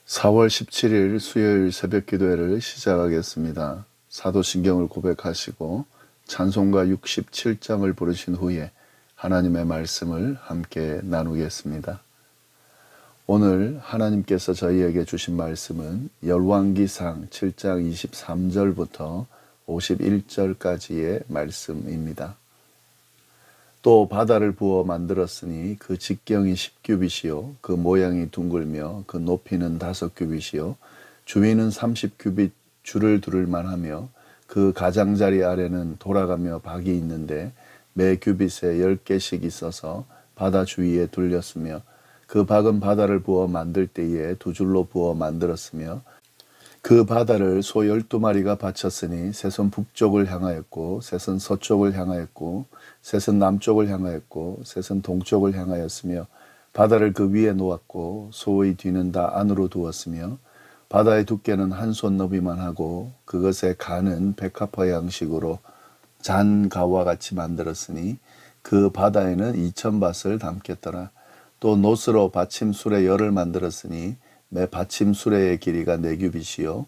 4월 17일 수요일 새벽 기도회를 시작하겠습니다. 사도신경을 고백하시고 찬송가 67장을 부르신 후에 하나님의 말씀을 함께 나누겠습니다. 오늘 하나님께서 저희에게 주신 말씀은 열왕기상 7장 23절부터 51절까지의 말씀입니다. 또 바다를 부어 만들었으니 그 직경이 10규빗이요 그 모양이 둥글며 그 높이는 5규빗이요 주위는 30규빗 줄을 두를 만하며 그 가장자리 아래는 돌아가며 박이 있는데 매 규빗에 10개씩 있어서 바다 주위에 둘렸으며 그 박은 바다를 부어 만들 때에 2줄로 부어 만들었으며 그 바다를 소 12마리가 바쳤으니 셋은 북쪽을 향하였고 셋은 서쪽을 향하였고 셋은 남쪽을 향하였고 셋은 동쪽을 향하였으며 바다를 그 위에 놓았고 소의 뒤는 다 안으로 두었으며 바다의 두께는 한 손 너비만 하고 그것의 간은 백합화 양식으로 잔가와 같이 만들었으니 그 바다에는 2000밧을 담겠더라. 또 노스로 받침술의 열을 만들었으니 매 받침수레의 길이가 4규빗이요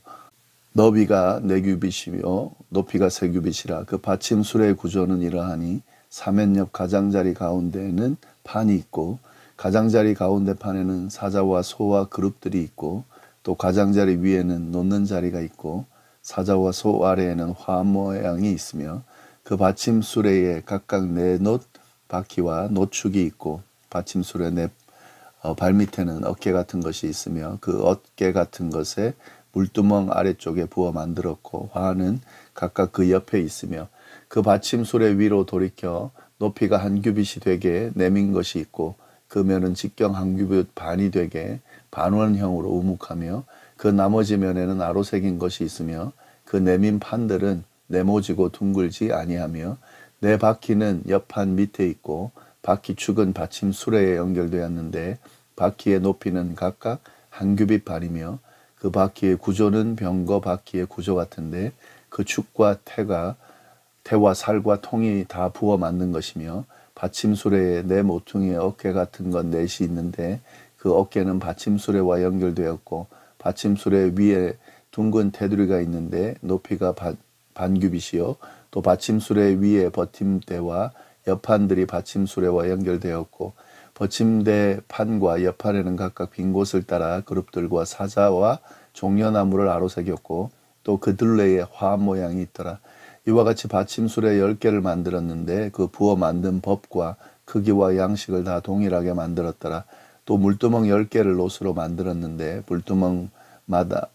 너비가 4규빗이며 높이가 3규빗이라. 그 받침수레의 구조는 이러하니 사면 옆 가장자리 가운데에는 판이 있고 가장자리 가운데 판에는 사자와 소와 그룹들이 있고 또 가장자리 위에는 놓는 자리가 있고 사자와 소 아래에는 화 모양이 있으며 그 받침수레에 각각 4놋 바퀴와 노축이 있고 받침수레 발밑에는 어깨 같은 것이 있으며 그 어깨 같은 것에 물두멍 아래쪽에 부어 만들었고 화는 각각 그 옆에 있으며 그 받침술의 위로 돌이켜 높이가 1규빗이 되게 내민 것이 있고 그 면은 직경 1규빗 반이 되게 반원형으로 우묵하며 그 나머지 면에는 아로새긴 것이 있으며 그 내민 판들은 네모지고 둥글지 아니하며 네 바퀴는 옆판 밑에 있고 바퀴 축은 받침 수레에 연결되었는데 바퀴의 높이는 각각 1규빗 반이며 그 바퀴의 구조는 병거 바퀴의 구조 같은데 그 축과 태와 살과 통이 다 부어 만든 것이며 받침 수레에 네 모퉁이의 어깨 같은 건 넷이 있는데 그 어깨는 받침 수레와 연결되었고 받침 수레 위에 둥근 테두리가 있는데 높이가 반규빗이요 또 받침 수레 위에 버팀대와 옆판들이 받침수레와 연결되었고 받침대 판과 옆판에는 각각 빈 곳을 따라 그룹들과 사자와 종려나무를 아로새겼고 또 그 둘레에 화 모양이 있더라. 이와 같이 받침수레 10개를 만들었는데 그 부어 만든 법과 크기와 양식을 다 동일하게 만들었더라. 또 물두멍 10개를 노스로 만들었는데 물두멍마다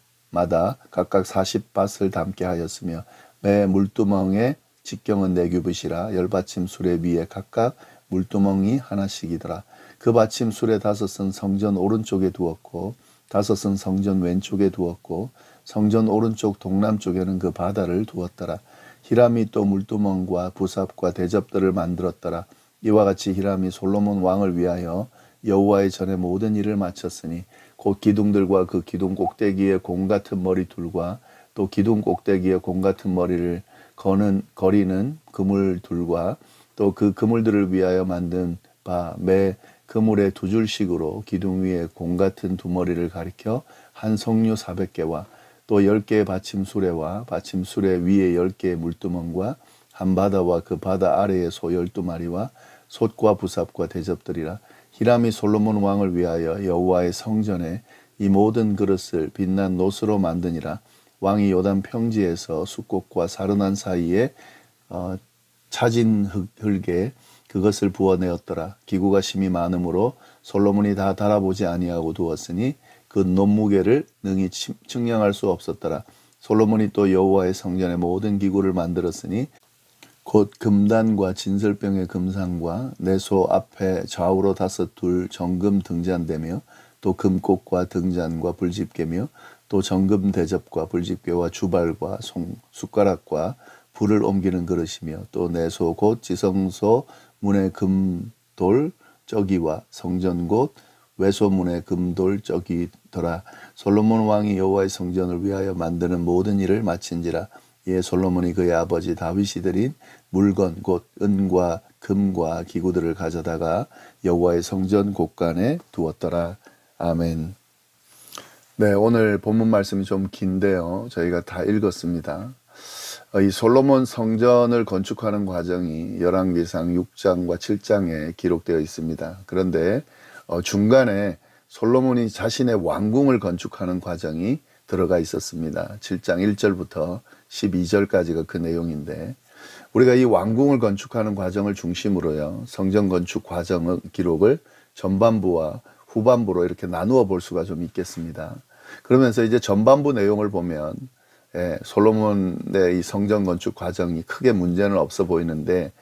각각 40밧을 담게 하였으며 매 물두멍에 직경은 4규빗이라 열받침 수레 위에 각각 물두멍이 하나씩이더라. 그 받침 수레 5은 성전 오른쪽에 두었고 5은 성전 왼쪽에 두었고 성전 오른쪽 동남쪽에는 그 바다를 두었더라. 히람이 또 물두멍과 부삽과 대접들을 만들었더라. 이와 같이 히람이 솔로몬 왕을 위하여 여호와의 전에 모든 일을 마쳤으니 곧 기둥들과 그 기둥 꼭대기에 공 같은 머리둘과 또 기둥 꼭대기에 공 같은 머리를 거리는 그물들과 또 그 그물들을 위하여 만든 바 매 그물에 2줄씩으로 기둥 위에 공 같은 2머리를 가리켜 한 석류 400개와 또 10개의 받침수레와 받침수레 위에 10개의 물두멍과 한 바다와 그 바다 아래에 소 12마리와 솥과 부삽과 대접들이라. 히람이 솔로몬 왕을 위하여 여호와의 성전에 이 모든 그릇을 빛난 놋으로 만드니라. 왕이 요단 평지에서 숫꽃과 사르난 사이에 차진 흙에 그것을 부어내었더라. 기구가 심히 많으므로 솔로몬이 다 달아보지 아니하고 두었으니 그 놋무게를 능히 측량할 수 없었더라. 솔로몬이 또 여호와의 성전의 모든 기구를 만들었으니 곧 금단과 진설병의 금상과 내소 앞에 좌우로 5둘 정금 등잔대며 또 금꽃과 등잔과 불집게며 또 정금 대접과 불집게와 주발과 숟가락과 불을 옮기는 그릇이며 또 내소 곧 지성소 문의 금돌 저기와 성전 곧 외소문의 금돌 저기더라. 솔로몬 왕이 여호와의 성전을 위하여 만드는 모든 일을 마친지라. 이에 솔로몬이 그의 아버지 다윗이 드린 물건 곧 은과 금과 기구들을 가져다가 여호와의 성전 곳간에 두었더라. 아멘. 네, 오늘 본문 말씀이 좀 긴데요. 저희가 다 읽었습니다. 이 솔로몬 성전을 건축하는 과정이 열왕기상 6장과 7장에 기록되어 있습니다. 그런데 중간에 솔로몬이 자신의 왕궁을 건축하는 과정이 들어가 있었습니다. 7장 1절부터 12절까지가 그 내용인데, 우리가 이 왕궁을 건축하는 과정을 중심으로요, 성전 건축 과정의 기록을 전반부와 후반부로 이렇게 나누어 볼 수가 좀 있겠습니다. 그러면서 이제 전반부 내용을 보면 솔로몬의 이 성전 건축 과정이 크게 문제는 없어 보이는데,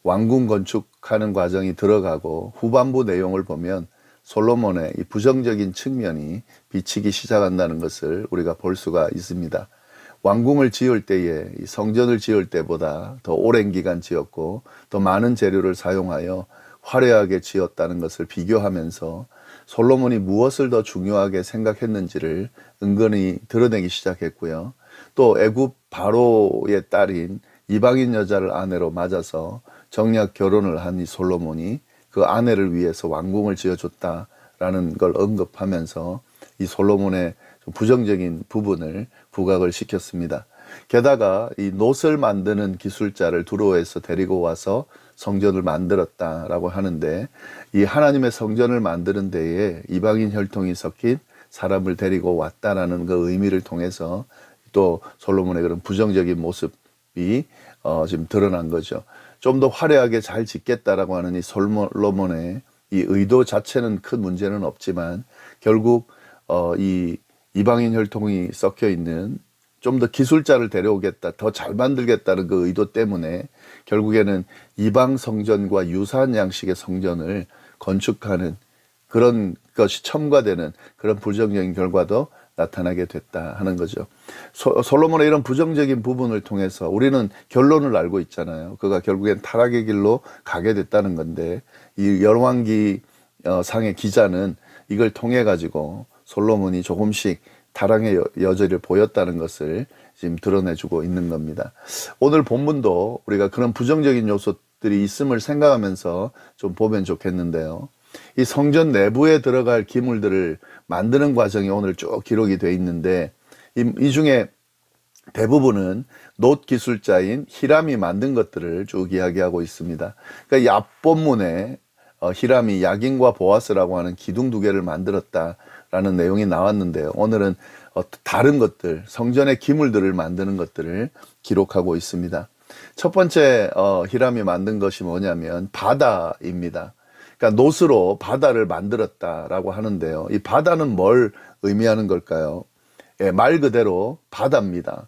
왕궁 건축하는 과정이 들어가고 후반부 내용을 보면 솔로몬의 이 부정적인 측면이 비치기 시작한다는 것을 우리가 볼 수가 있습니다. 왕궁을 지을 때에, 이 성전을 지을 때보다 더 오랜 기간 지었고 더 많은 재료를 사용하여 화려하게 지었다는 것을 비교하면서 솔로몬이 무엇을 더 중요하게 생각했는지를 은근히 드러내기 시작했고요. 또 애굽 바로의 딸인 이방인 여자를 아내로 맞아서 정략 결혼을 한 이 솔로몬이 그 아내를 위해서 왕궁을 지어줬다라는 걸 언급하면서 이 솔로몬의 부정적인 부분을 부각을 시켰습니다. 게다가 이 놋을 만드는 기술자를 두로에서 데리고 와서 성전을 만들었다라고 하는데, 이 하나님의 성전을 만드는 데에 이방인 혈통이 섞인 사람을 데리고 왔다라는 그 의미를 통해서 또 솔로몬의 그런 부정적인 모습이 지금 드러난 거죠. 좀 더 화려하게 잘 짓겠다라고 하는 이 솔로몬의 이 의도 자체는 큰 문제는 없지만, 결국 이 이방인 혈통이 섞여 있는 좀 더 기술자를 데려오겠다, 더 잘 만들겠다는 그 의도 때문에 결국에는 이방 성전과 유사한 양식의 성전을 건축하는 그런 것이 첨가되는 그런 부정적인 결과도 나타나게 됐다 하는 거죠. 솔로몬의 이런 부정적인 부분을 통해서 우리는 결론을 알고 있잖아요. 그가 결국엔 타락의 길로 가게 됐다는 건데, 이 열왕기 상의 기자는 이걸 통해 가지고 솔로몬이 조금씩 타락의 여지를 보였다는 것을 지금 드러내주고 있는 겁니다. 오늘 본문도 우리가 그런 부정적인 요소들이 있음을 생각하면서 좀 보면 좋겠는데요. 이 성전 내부에 들어갈 기물들을 만드는 과정이 오늘 쭉 기록이 되어 있는데, 이 중에 대부분은 놋 기술자인 히람이 만든 것들을 쭉 이야기하고 있습니다. 그러니까 이 앞본문에 히람이 야긴과 보아스라고 하는 기둥 2개를 만들었다라는 내용이 나왔는데요. 오늘은 다른 것들, 성전의 기물들을 만드는 것들을 기록하고 있습니다. 첫 번째 히람이 만든 것이 뭐냐면 바다입니다. 그러니까 놋으로 바다를 만들었다라고 하는데요. 이 바다는 뭘 의미하는 걸까요? 말 그대로 바다입니다.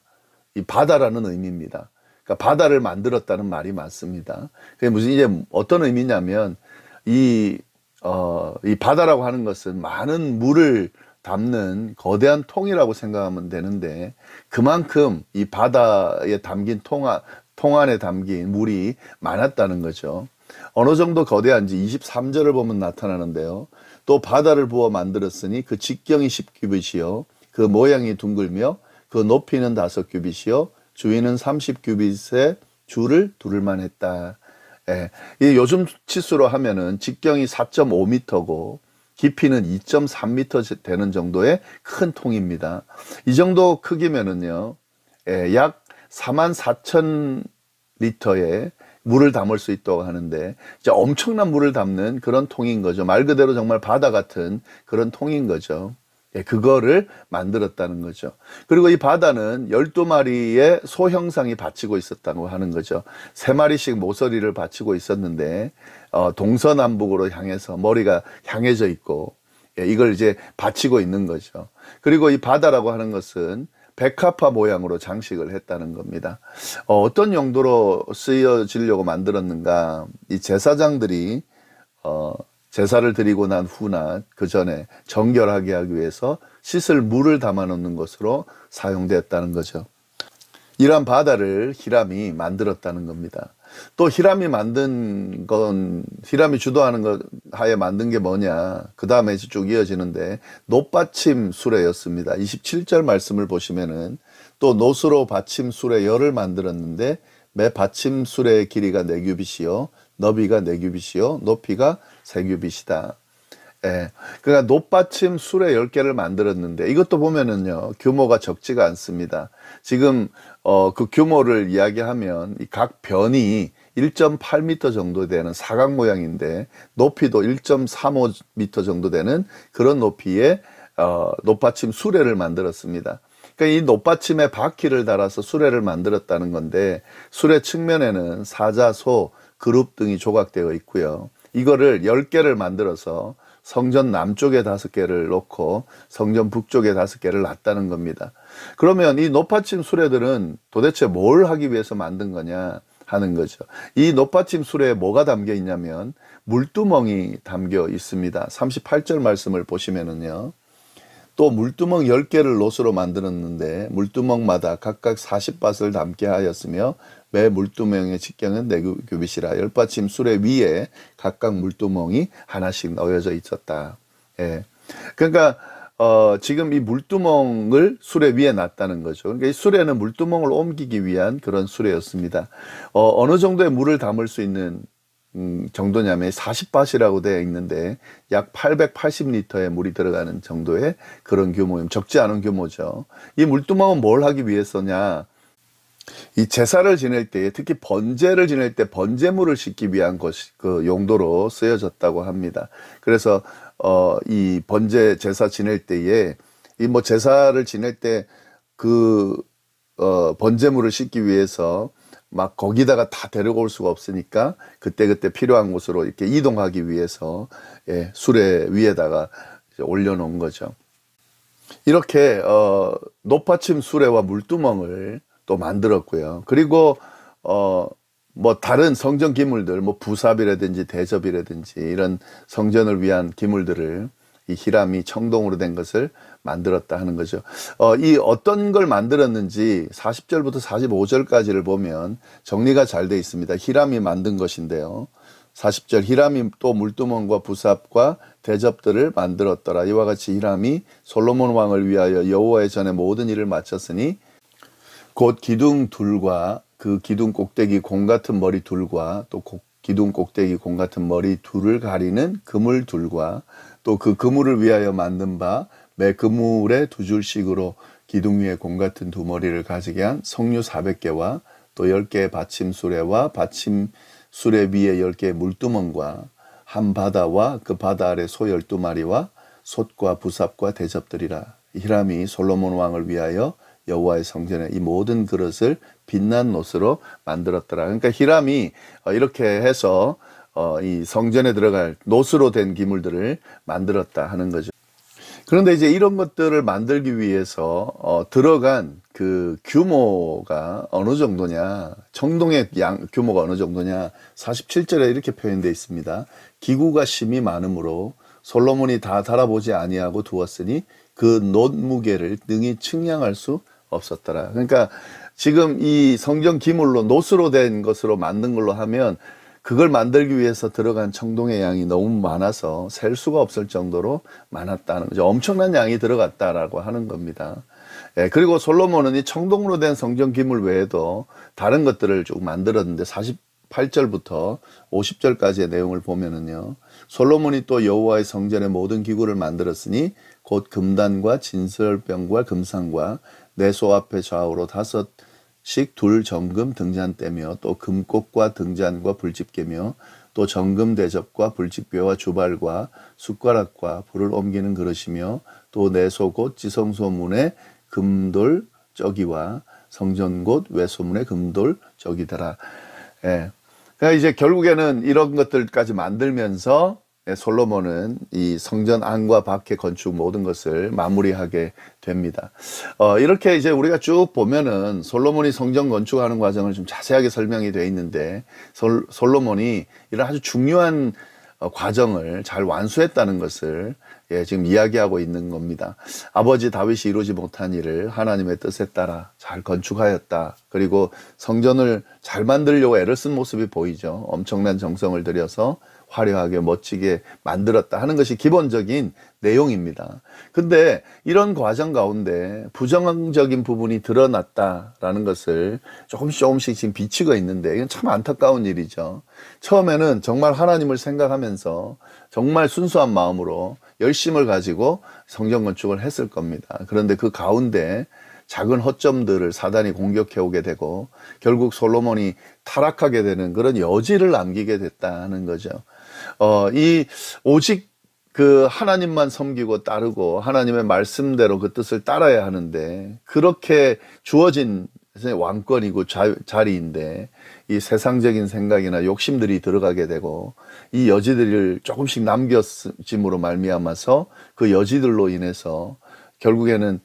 이 바다라는 의미입니다. 그러니까 바다를 만들었다는 말이 맞습니다. 그게 무슨 이제 어떤 의미냐면, 이 바다라고 하는 것은 많은 물을 담는 거대한 통이라고 생각하면 되는데, 그만큼 이 바다에 담긴 통 안에 담긴 물이 많았다는 거죠. 어느 정도 거대한지 23절을 보면 나타나는데요. 또 바다를 부어 만들었으니 그 직경이 10규빗이요 그 모양이 둥글며 그 높이는 5규빗이요 주위는 30규빗의 줄을 두를 만했다. 이 요즘 치수로 하면은 직경이 4.5m고 깊이는 2.3m 되는 정도의 큰 통입니다. 이 정도 크기면은요, 약 44,000리터의 물을 담을 수 있다고 하는데, 진짜 엄청난 물을 담는 그런 통인 거죠. 말 그대로 정말 바다 같은 그런 통인 거죠. 그거를 만들었다는 거죠. 그리고 이 바다는 12마리의 소 형상이 받치고 있었다고 하는 거죠. 3마리씩 모서리를 받치고 있었는데 동서남북으로 향해서 머리가 향해져 있고, 이걸 이제 받치고 있는 거죠. 그리고 이 바다라고 하는 것은 백합화 모양으로 장식을 했다는 겁니다. 어떤 용도로 쓰여지려고 만들었는가? 이 제사장들이 제사를 드리고 난 후나 그 전에 정결하게 하기 위해서 씻을 물을 담아 놓는 것으로 사용되었다는 거죠. 이러한 바다를 히람이 만들었다는 겁니다. 또 히람이 주도하는 것 하에 만든 게 뭐냐? 그 다음에 쭉 이어지는데, 놋받침 수레였습니다. 27절 말씀을 보시면은 또 놋으로 받침 수레 열을 만들었는데, 매 받침 수레의 길이가 4규빗이요 너비가 4규빗이요 높이가 3규빗이다. 예. 그러니까 높받침 수레 10개를 만들었는데 이것도 보면은요, 규모가 적지가 않습니다. 지금 그 규모를 이야기하면 이 각 변이 1.8m 정도 되는 사각 모양인데 높이도 1.35m 정도 되는 그런 높이의 높받침 수레를 만들었습니다. 그러니까 이 높받침에 바퀴를 달아서 수레를 만들었다는 건데, 수레 측면에는 사자, 소, 그룹 등이 조각되어 있고요. 이거를 10개를 만들어서 성전 남쪽에 5개를 놓고 성전 북쪽에 5개를 놨다는 겁니다. 그러면 이 높받침 수레들은 도대체 뭘 하기 위해서 만든 거냐 하는 거죠. 이 높받침 수레에 뭐가 담겨 있냐면 물두멍이 담겨 있습니다. 38절 말씀을 보시면은요, 또 물두멍 10개를 놋으로 만들었는데 물두멍마다 각각 40밭을 담게 하였으며 매 물두멍의 직경은 4규빗이라 열받침 수레 위에 각각 물두멍이 하나씩 놓여져 있었다. 예. 그러니까 지금 이 물두멍을 수레 위에 놨다는 거죠. 그러니까 이 수레는 물두멍을 옮기기 위한 그런 수레였습니다. 어느 정도의 물을 담을 수 있는 정도냐면 40밭이라고 되어 있는데 약 880리터의 물이 들어가는 정도의 그런 규모입니다. 적지 않은 규모죠. 이 물두멍은 뭘 하기 위해서냐? 이 제사를 지낼 때, 특히 번제를 지낼 때 번제물을 싣기 위한 그 용도로 쓰여졌다고 합니다. 그래서 이 번제 제사 지낼 때에 이 뭐 제사를 지낼 때 그 번제물을 싣기 위해서 막 거기다가 다 데리고 올 수가 없으니까 그때그때 필요한 곳으로 이렇게 이동하기 위해서, 예, 수레 위에다가 올려놓은 거죠. 이렇게 높받침 수레와 물두멍을 또 만들었고요. 그리고 뭐 다른 성전 기물들, 뭐 부삽이라든지 대접이라든지 이런 성전을 위한 기물들을 이 히람이 청동으로 된 것을 만들었다 하는 거죠. 이 어떤 걸 만들었는지 40절부터 45절까지를 보면 정리가 잘 되어 있습니다. 히람이 만든 것인데요. 40절, 히람이 또 물두멍과 부삽과 대접들을 만들었더라. 이와 같이 히람이 솔로몬 왕을 위하여 여호와의 전에 모든 일을 마쳤으니 곧 기둥 둘과 그 기둥 꼭대기 공 같은 머리 둘과 또 기둥 꼭대기 공 같은 머리 둘을 가리는 그물 둘과 또 그 그물을 위하여 만든 바 매 그물에 2줄씩으로 기둥 위에 공 같은 2머리를 가지게 한 석류 400개와 또 10개의 받침 수레와 받침 수레 위에 10개의 물두멍과 한 바다와 그 바다 아래 소 12마리와 솥과 부삽과 대접들이라. 히람이 솔로몬 왕을 위하여 여호와의 성전에 이 모든 그릇을 빛난 놋으로 만들었더라. 그러니까 히람이 이렇게 해서 이 성전에 들어갈 놋으로 된 기물들을 만들었다 하는 거죠. 그런데 이제 이런 것들을 만들기 위해서 들어간 그 규모가 어느 정도냐, 청동의 규모가 어느 정도냐, 47절에 이렇게 표현되어 있습니다. 기구가 심히 많으므로 솔로몬이 다 달아보지 아니하고 두었으니 그 놋 무게를 능히 측량할 수 없었더라. 그러니까 지금 이 성전 기물로 놋으로 된 것으로 만든 걸로 하면 그걸 만들기 위해서 들어간 청동의 양이 너무 많아서 셀 수가 없을 정도로 많았다는 거죠. 엄청난 양이 들어갔다라고 하는 겁니다. 예, 그리고 솔로몬은 이 청동으로 된 성전 기물 외에도 다른 것들을 쭉 만들었는데 48절부터 50절까지의 내용을 보면은요, 솔로몬이 또 여호와의 성전의 모든 기구를 만들었으니 곧 금단과 진설병과 금상과 내소 앞에 좌우로 5씩 둘 정금 등잔대며 또 금꽃과 등잔과 불집게며 또 정금 대접과 불집게와 주발과 숟가락과 불을 옮기는 그릇이며 또 내소 곧 지성소문의 금돌 저기와 성전 곧 외소문의 금돌 저기더라. 예. 그러니까 이제 결국에는 이런 것들까지 만들면서 솔로몬은 이 성전 안과 밖의 건축 모든 것을 마무리하게 됩니다. 이렇게 이제 우리가 쭉 보면은 솔로몬이 성전 건축하는 과정을 좀 자세하게 설명이 되어 있는데 솔로몬이 이런 아주 중요한 과정을 잘 완수했다는 것을 지금 이야기하고 있는 겁니다. 아버지 다윗이 이루지 못한 일을 하나님의 뜻에 따라 잘 건축하였다. 그리고 성전을 잘 만들려고 애를 쓴 모습이 보이죠. 엄청난 정성을 들여서 화려하게 멋지게 만들었다 하는 것이 기본적인 내용입니다. 근데 이런 과정 가운데 부정적인 부분이 드러났다라는 것을 조금씩 지금 비치고 있는데 이건 참 안타까운 일이죠. 처음에는 정말 하나님을 생각하면서 정말 순수한 마음으로 열심을 가지고 성전 건축을 했을 겁니다. 그런데 그 가운데 작은 허점들을 사단이 공격해 오게 되고 결국 솔로몬이 타락하게 되는 그런 여지를 남기게 됐다는 거죠. 오직 그 하나님만 섬기고 따르고 하나님의 말씀대로 그 뜻을 따라야 하는데 그렇게 주어진 왕권이고 자리인데 이 세상적인 생각이나 욕심들이 들어가게 되고 이 여지들을 조금씩 남겨짐으로 말미암아서 그 여지들로 인해서 결국에는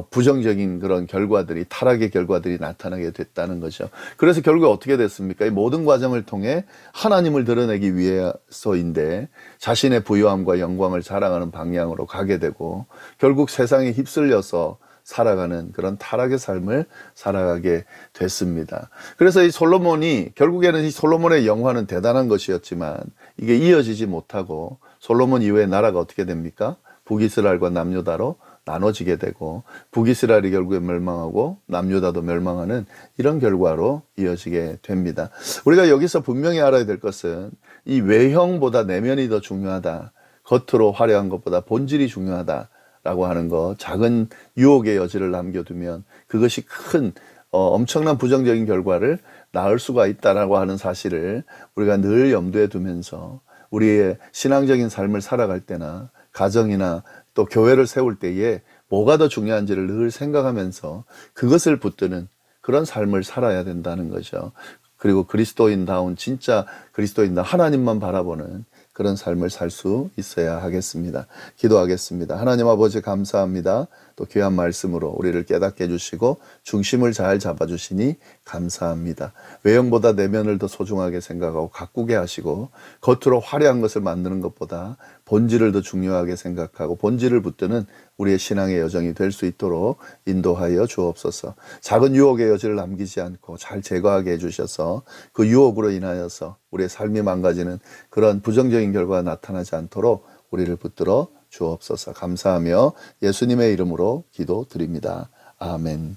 부정적인 그런 결과들이 타락의 결과들이 나타나게 됐다는 거죠. 그래서 결국에 어떻게 됐습니까? 이 모든 과정을 통해 하나님을 드러내기 위해서인데 자신의 부요함과 영광을 자랑하는 방향으로 가게 되고 결국 세상에 휩쓸려서 살아가는 그런 타락의 삶을 살아가게 됐습니다. 그래서 이 솔로몬이 결국에는 이 솔로몬의 영화는 대단한 것이었지만 이게 이어지지 못하고 솔로몬 이후에 나라가 어떻게 됩니까? 북이스라엘과 남유다로 나눠지게 되고 북이스라엘이 결국에 멸망하고 남유다도 멸망하는 이런 결과로 이어지게 됩니다. 우리가 여기서 분명히 알아야 될 것은 이 외형보다 내면이 더 중요하다. 겉으로 화려한 것보다 본질이 중요하다라고 하는 것, 작은 유혹의 여지를 남겨두면 그것이 큰 엄청난 부정적인 결과를 낳을 수가 있다라고 하는 사실을 우리가 늘 염두에 두면서 우리의 신앙적인 삶을 살아갈 때나 가정이나 또 교회를 세울 때에 뭐가 더 중요한지를 늘 생각하면서 그것을 붙드는 그런 삶을 살아야 된다는 거죠. 그리고 그리스도인다운 진짜 그리스도인다 하나님만 바라보는 그런 삶을 살 수 있어야 하겠습니다. 기도하겠습니다. 하나님 아버지 감사합니다. 또 귀한 말씀으로 우리를 깨닫게 해주시고 중심을 잘 잡아주시니 감사합니다. 외형보다 내면을 더 소중하게 생각하고 가꾸게 하시고 겉으로 화려한 것을 만드는 것보다 본질을 더 중요하게 생각하고 본질을 붙드는 우리의 신앙의 여정이 될 수 있도록 인도하여 주옵소서. 작은 유혹의 여지를 남기지 않고 잘 제거하게 해주셔서 그 유혹으로 인하여서 우리의 삶이 망가지는 그런 부정적인 결과가 나타나지 않도록 우리를 붙들어 주옵소서. 감사하며 예수님의 이름으로 기도드립니다. 아멘.